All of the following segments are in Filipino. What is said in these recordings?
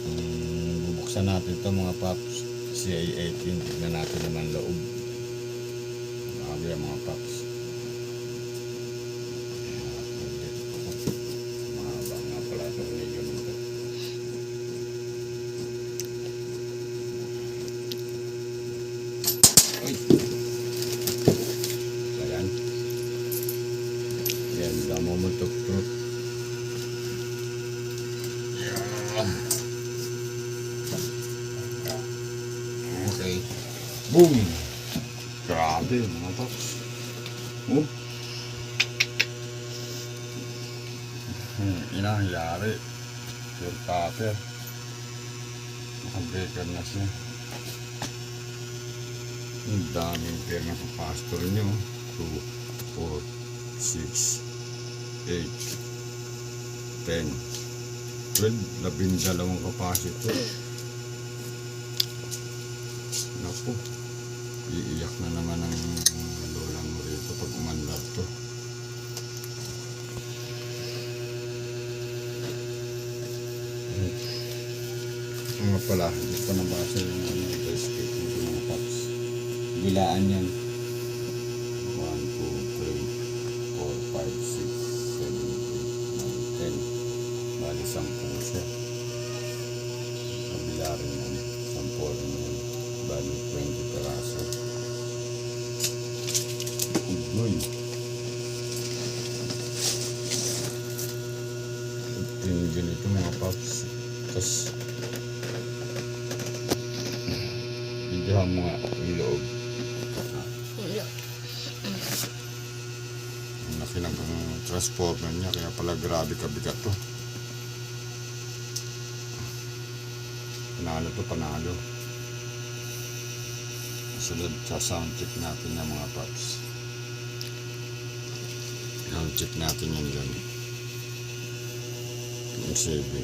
Bubuksan natin ito mga paps. CA18. Tignan natin naman loob. Grabe ang mga paps. Mahaba nga pala ito. Medyo nito. Uy! Ayan. Ayan. Damo mo tuk-tuk. Okay. Boom! Grabe mga paps. Oh. Inangyari. Pure copper. Naka-breaker na siya. Ang daming pair na kapastor nyo. 2, 4, 6, 8, 10, 12, 12 capacitor. Naku, iiyak na naman ang lola mo rito pag umandar to. Nga pala, hindi ko nabasa yung basket nito mga paps. Bilaan yan. 1, 2, 3, 4, 5, 6, 7, 8, 9, 10. Bali 10 siya. Kabila rin yan. 10 rin yan. Bali 20 peraso. Ugoy. Yung ganito mga paps. Tapos videohan mo nga yung loob. Ang laki ng transformer niya, kaya pala grabe kabigat to. Panalo to, panalo. Sunod sa sound check natin yung mga paps. Sound check natin yan dyan. Yung CV.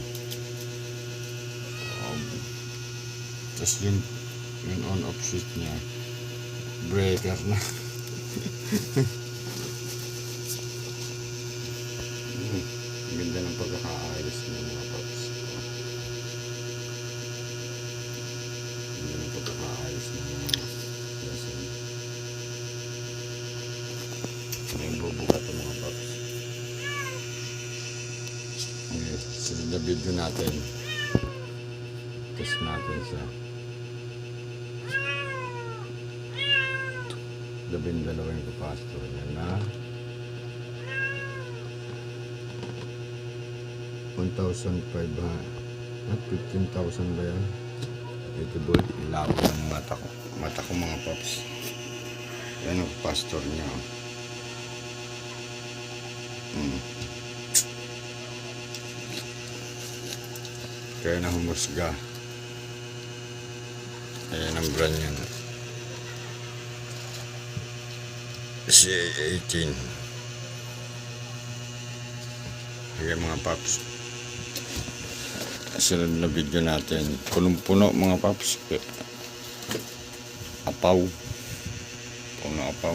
Tapos yung on off switch niya, breaker na. Ganda ng pagkakaayos niya mga paps. Ganda ng pagkakaayos niya mga lesson. May bubukat ang mga paps. Okay, sunod na video natin. Test natin siya. 12 yung capacitor yan na 1,500 at 15,000 ba yan? 80 volt. Ilabo ng mata ko mga paps. Yan ang capacitor niya. Kaya na humusga. Ayan ang brand yan. CA18. Ayan mga paps. Sunod na video natin. Punong-puno mga paps. Apaw. Puno apaw.